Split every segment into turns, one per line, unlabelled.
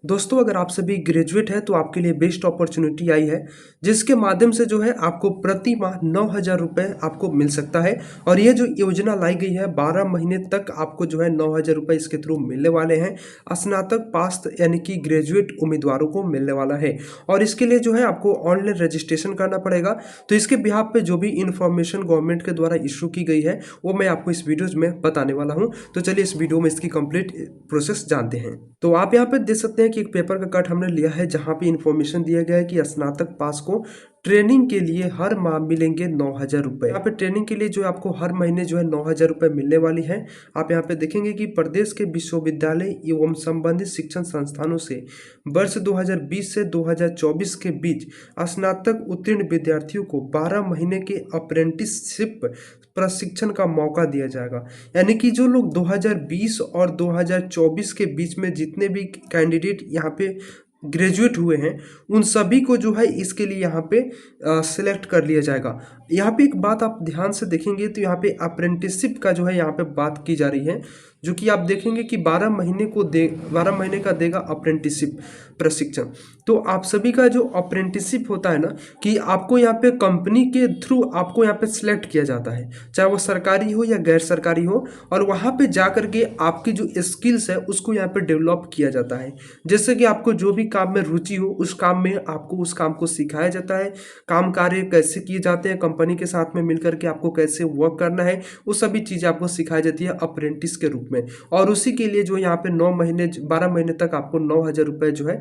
दोस्तों, अगर आप सभी ग्रेजुएट हैं तो आपके लिए बेस्ट अपॉर्चुनिटी आई है, जिसके माध्यम से जो है आपको प्रति माह 9,000 रुपये आपको मिल सकता है। और ये जो योजना लाई गई है 12 महीने तक आपको जो है 9,000 रुपये इसके थ्रू मिलने वाले हैं। स्नातक पास यानी कि ग्रेजुएट उम्मीदवारों को मिलने वाला है और इसके लिए जो है आपको ऑनलाइन रजिस्ट्रेशन करना पड़ेगा। तो इसके बिहाफ पे जो भी इन्फॉर्मेशन गवर्नमेंट के द्वारा इशू की गई है वो मैं आपको इस वीडियोज़ में बताने वाला हूँ। तो चलिए इस वीडियो में इसकी कंप्लीट प्रोसेस जानते हैं। तो आप यहाँ पे देख सकते हैं कि एक पेपर का कट हमने लिया है जहाँ पे इन्फॉर्मेशन दिया गया है कि स्नातक पास को ट्रेनिंग के लिए हर माह मिलेंगे 9,000 रुपये। यहाँ पे ट्रेनिंग के लिए जो आपको हर महीने जो है 9,000 रुपये मिलने वाली है। आप यहाँ पे देखेंगे कि प्रदेश के विश्वविद्यालय एवं संबंधित शिक्षण संस्थानों से वर्ष 2020 से 2024 के बीच स्नातक उत्तीर्ण विद्यार्थियों को 12 महीने के अप्रेंटिसशिप प्रशिक्षण का मौका दिया जाएगा। यानी कि जो लोग 2020 और 2024 के बीच में जितने भी कैंडिडेट यहाँ पे ग्रेजुएट हुए हैं उन सभी को जो है इसके लिए यहाँ पे सिलेक्ट कर लिया जाएगा। यहाँ पे एक बात आप ध्यान से देखेंगे तो यहाँ पे अप्रेंटिसशिप का जो है यहाँ पे बात की जा रही है, जो कि आप देखेंगे कि 12 महीने का देगा अप्रेंटिसशिप प्रशिक्षण। तो आप सभी का जो अप्रेंटिसशिप होता है ना कि आपको यहाँ पे कंपनी के थ्रू आपको यहाँ पे सिलेक्ट किया जाता है, चाहे वो सरकारी हो या गैर सरकारी हो, और वहाँ पे जा कर के आपकी जो स्किल्स है उसको यहाँ पे डेवलप किया जाता है। जैसे कि आपको जो भी काम में रुचि हो उस काम में आपको उस काम को सिखाया जाता है, काम कार्य कैसे किए जाते हैं, कंपनी के साथ में मिलकर के आपको कैसे वर्क करना है, वो सभी चीज़ें आपको सिखाई जाती है अप्रेंटिस के रूप में। और उसी के लिए जो यहाँ पे 12 महीने तक आपको 9,000 रुपये जो है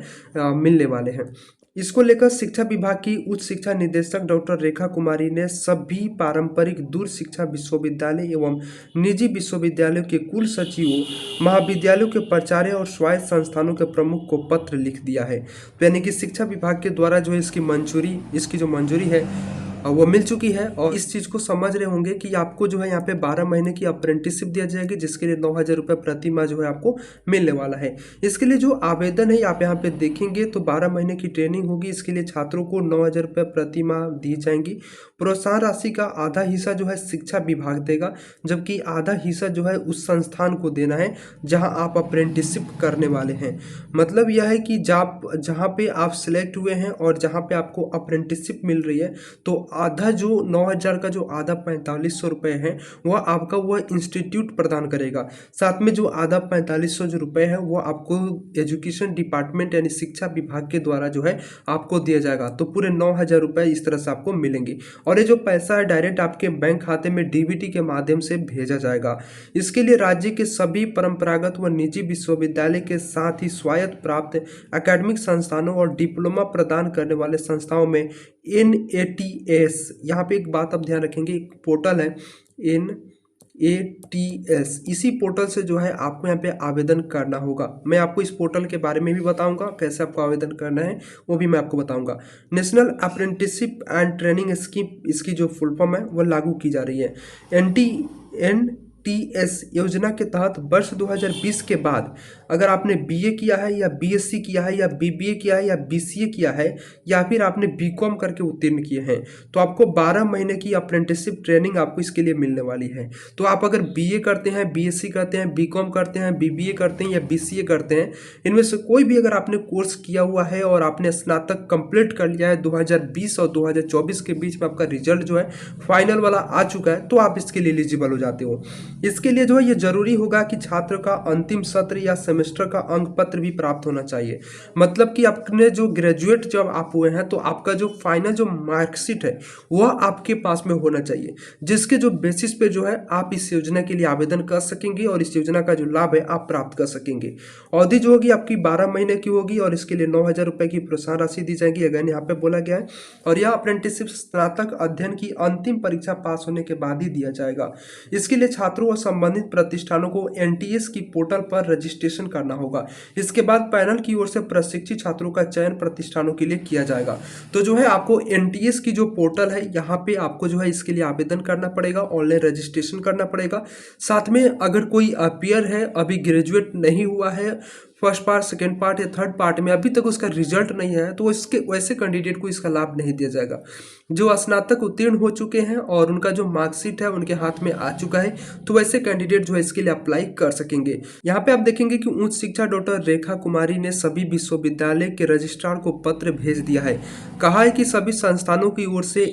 मिलने वाले हैं। इसको लेकर शिक्षा विभाग की उच्च शिक्षा निदेशक डॉक्टर रेखा कुमारी ने सभी पारंपरिक दूर शिक्षा विश्वविद्यालय एवं निजी विश्वविद्यालयों के कुल सचिवों, महाविद्यालयों के प्राचार्य और स्वायत्त संस्थानों के प्रमुख को पत्र लिख दिया है। तो यानी कि शिक्षा विभाग के द्वारा जो है इसकी जो मंजूरी है वो मिल चुकी है। और इस चीज़ को समझ रहे होंगे कि आपको जो है यहाँ पे 12 महीने की अप्रेंटिसशिप दिया जाएगी, जिसके लिए 9,000 रुपये प्रति माह जो है आपको मिलने वाला है। इसके लिए जो आवेदन है आप यहाँ पे देखेंगे तो 12 महीने की ट्रेनिंग होगी। इसके लिए छात्रों को 9,000 रुपये प्रति माह दी जाएंगी। प्रोत्साहन राशि का आधा हिस्सा जो है शिक्षा विभाग देगा, जबकि आधा हिस्सा जो है उस संस्थान को देना है जहाँ आप अप्रेंटिसशिप करने वाले हैं। मतलब यह है कि जहाँ पे आप सिलेक्ट हुए हैं और जहाँ पे आपको अप्रेंटिसशिप मिल रही है तो आधा जो 9,000 का जो आधा 4,500 रुपये है वह आपका वह इंस्टीट्यूट प्रदान करेगा। साथ में जो आधा 4,500 जो रुपये है वो आपको एजुकेशन डिपार्टमेंट यानी शिक्षा विभाग के द्वारा जो है आपको दिया जाएगा। तो पूरे 9,000 रुपये इस तरह से आपको मिलेंगे और ये जो पैसा है डायरेक्ट आपके बैंक खाते में डीबीटी के माध्यम से भेजा जाएगा। इसके लिए राज्य के सभी परंपरागत व निजी विश्वविद्यालय के साथ ही स्वायत्त प्राप्त एकेडमिक संस्थानों और डिप्लोमा प्रदान करने वाले संस्थाओं में NATS, यहाँ पे एक बात आप ध्यान रखेंगे, एक पोर्टल है NATS, इसी पोर्टल से जो है आपको यहाँ पे आवेदन करना होगा। मैं आपको इस पोर्टल के बारे में भी बताऊंगा, कैसे आपको आवेदन करना है वो भी मैं आपको बताऊंगा। National apprenticeship and training scheme, इसकी जो फुल फॉर्म है वो लागू की जा रही है। NTS योजना के तहत वर्ष 2020 के बाद अगर आपने BA किया है या BSc किया है या BBA किया है या BCA किया है या फिर आपने BCom करके उत्तीर्ण किए हैं तो आपको 12 महीने की अप्रेंटिसशिप ट्रेनिंग आपको इसके लिए मिलने वाली है। तो आप अगर BA करते हैं, BSc करते हैं, BCom करते हैं, BBA करते हैं या BCA करते हैं, इनमें से कोई भी अगर आपने कोर्स किया हुआ है और आपने स्नातक कंप्लीट कर लिया है 2020 और 2024 के बीच में आपका रिजल्ट जो है फाइनल वाला आ चुका है तो आप इसके लिए एलिजिबल हो जाते हो। इसके लिए जो है ये जरूरी होगा कि छात्र का अंतिम सत्र या सेमेस्टर का अंक पत्र भी प्राप्त होना चाहिए। मतलब कि आपने जो ग्रेजुएट जब आप हुए हैं तो आपका जो फाइनल जो मार्कशीट है वह आपके पास में होना चाहिए, जिसके जो बेसिस पे जो है आप इस योजना के लिए आवेदन कर सकेंगे और इस योजना का जो लाभ है आप प्राप्त कर सकेंगे। अवधि जो होगी आपकी 12 महीने की होगी और इसके लिए 9,000 रुपये की प्रोत्साहन राशि दी जाएगी, अगर यहाँ पे बोला गया है। और यह अप्रेंटिसशिप स्नातक अध्ययन की अंतिम परीक्षा पास होने के बाद ही दिया जाएगा। इसके लिए छात्रों और संबंधित प्रतिष्ठानों को NTS की पोर्टल पर रजिस्ट्रेशन करना होगा। इसके बाद पैनल की ओर से प्रशिक्षित छात्रों का चयन प्रतिष्ठानों के लिए किया जाएगा। तो जो है आपको NTS की जो पोर्टल है यहाँ पे आपको जो है इसके लिए आवेदन करना पड़ेगा, ऑनलाइन रजिस्ट्रेशन करना पड़ेगा। साथ में अगर कोई पीयर है, अभी ग्रेजुएट नहीं हुआ है, फर्स्ट पार्ट, सेकेंड पार्ट या थर्ड पार्ट में अभी तक उसका रिजल्ट नहीं है तो इसके वैसे कैंडिडेट को इसका लाभ नहीं दिया जाएगा। जो स्नातक उत्तीर्ण हो चुके हैं और उनका जो मार्कशीट है उनके हाथ में आ चुका है तो वैसे कैंडिडेट जो है इसके लिए अप्लाई कर सकेंगे। यहाँ पे आप देखेंगे कि उच्च शिक्षा डॉक्टर रेखा कुमारी ने सभी विश्वविद्यालय के रजिस्ट्रार को पत्र भेज दिया है। कहा है कि सभी संस्थानों की ओर से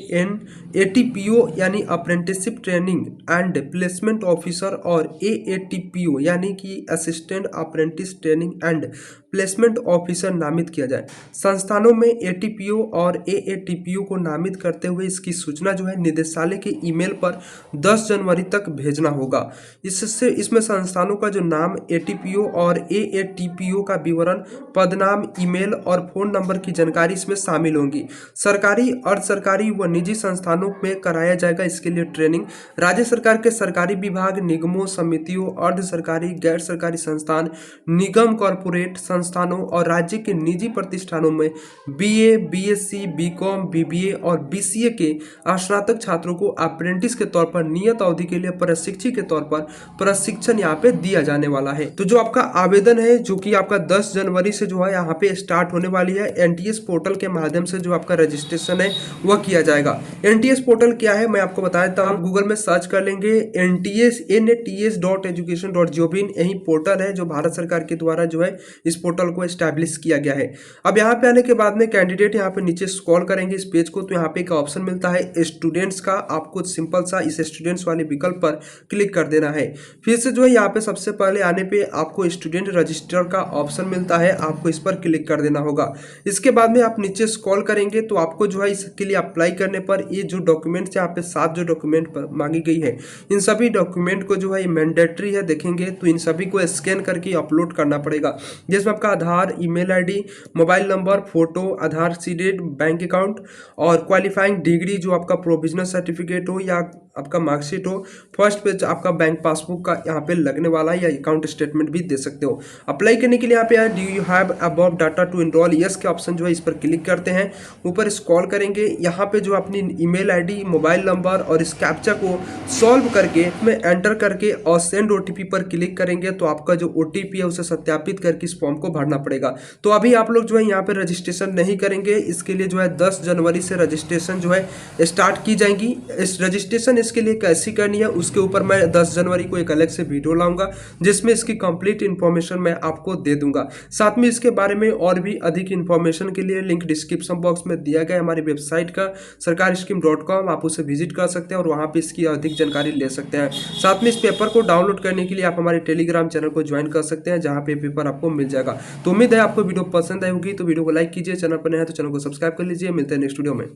ATPO यानी apprenticeship training and placement officer और AATPO यानी कि assistant apprentice training and placement officer नामित किया जाए। संस्थानों में ATPO और AATPO को नामित करते हुए इसकी सूचना जो है निदेशालय के ईमेल पर 10 जनवरी तक भेजना होगा। इससे इसमें संस्थानों का जो नाम, ATPO और AATPO का विवरण, पदनाम, ईमेल और फोन नंबर की जानकारी इसमें शामिल होंगी। सरकारी, अर्ध सरकारी व निजी संस्थानों में कराया जाएगा इसके लिए ट्रेनिंग। राज्य सरकार के सरकारी विभाग, निगमों, समितियों, अर्ध सरकारी, गैर सरकारी संस्थान, निगम, कॉरपोरेट संस्थानों और राज्य के निजी प्रतिष्ठानों में BA, BSc, BCom, BBA और BCA के स्नातक छात्रों को अप्रेंटिस के तौर पर नियत अवधि के लिए प्रशिक्षी के तौर पर प्रशिक्षण यहाँ पे दिया जाने वाला है। तो जो आपका आवेदन है जो कि आपका 10 जनवरी से जो है यहाँ पे स्टार्ट होने वाली है, NTS पोर्टल के माध्यम से जो आपका रजिस्ट्रेशन है वह किया जाएगा। NTS पोर्टल क्या है मैं आपको बता देता हूँ। गूगल में सर्च कर लेंगे nats.education.gov.in, यही पोर्टल है जो भारत सरकार के द्वारा जो है इस पोर्टल को एस्टैब्लिश किया गया है। अब यहाँ पे आने के बाद में कैंडिडेट यहाँ पे नीचे स्क्रॉल करेंगे इस पेज को तो यहाँ पे एक ऑप्शन मिलता है स्टूडेंट्स का। आपको सिंपल सा इस स्टूडेंट्स वाले विकल्प पर क्लिक कर देना है। फिर से जो है यहाँ पे सबसे पहले आने पे आपको स्टूडेंट रजिस्टर का ऑप्शन मिलता है, आपको इस पर क्लिक कर देना होगा। इसके बाद में आप नीचे स्क्रॉल करेंगे तो आपको जो है इसके लिए अप्लाई करने पर ये जो डॉक्यूमेंट्स यहाँ पे 7 जो डॉक्यूमेंट मांगी गई है इन सभी डॉक्यूमेंट को जो है मैंडेटरी है देखेंगे तो इन सभी को स्कैन करके अपलोड करना पड़ेगा, जिसमें आपका Aadhaar, email ID, mobile number, photo, Aadhaar seeded, bank account और क्वालिफाइंग डिग्री जो आपका प्रोविजनल सर्टिफिकेट हो या आपका मार्कशीट हो। फर्स्ट पेज आपका बैंक पासबुक का यहाँ पे लगने वाला है या अकाउंट स्टेटमेंट भी दे सकते हो। अप्लाई करने के लिए यहाँ पे do you have above data to enrol, yes के ऑप्शन जो है इस पर क्लिक करते हैं। ऊपर स्क्रॉल करेंगे यहाँ पे जो अपनी ईमेल ID, मोबाइल नंबर और इस कैप्चा को सॉल्व करके में एंटर करके और सेंड OTP पर क्लिक करेंगे तो आपका जो OTP है उसे सत्यापित करके इस फॉर्म को भरना पड़ेगा। तो अभी आप लोग जो है यहाँ पे रजिस्ट्रेशन नहीं करेंगे, इसके लिए जो है 10 जनवरी से रजिस्ट्रेशन जो है स्टार्ट की जाएंगी। इस रजिस्ट्रेशन इसके लिए कैसी करनी है उसके ऊपर मैं 10 जनवरी को एक अलग से वीडियो लाऊंगा जिसमें इसकी कंप्लीट इन्फॉर्मेशन मैं आपको दे दूंगा। साथ में इसके बारे में और भी अधिक इन्फॉर्मेशन के लिए लिंक डिस्क्रिप्शन बॉक्स में दिया गया है हमारी वेबसाइट का sarkarscheme.com, आप उसे विजिट कर सकते हैं और वहाँ पे इसकी अधिक जानकारी ले सकते हैं। साथ में इस पेपर को डाउनलोड करने के लिए आप हमारे टेलीग्राम चैनल को ज्वाइन कर सकते हैं जहाँ पे पेपर आपको मिल जाएगा। तो उम्मीद है आपको वीडियो पसंद आई होगी, तो वीडियो को लाइक कीजिए, चैनल पर नया है तो चैनल को सब्सक्राइब कर लीजिए। मिलते हैं नेक्स्ट वीडियो में।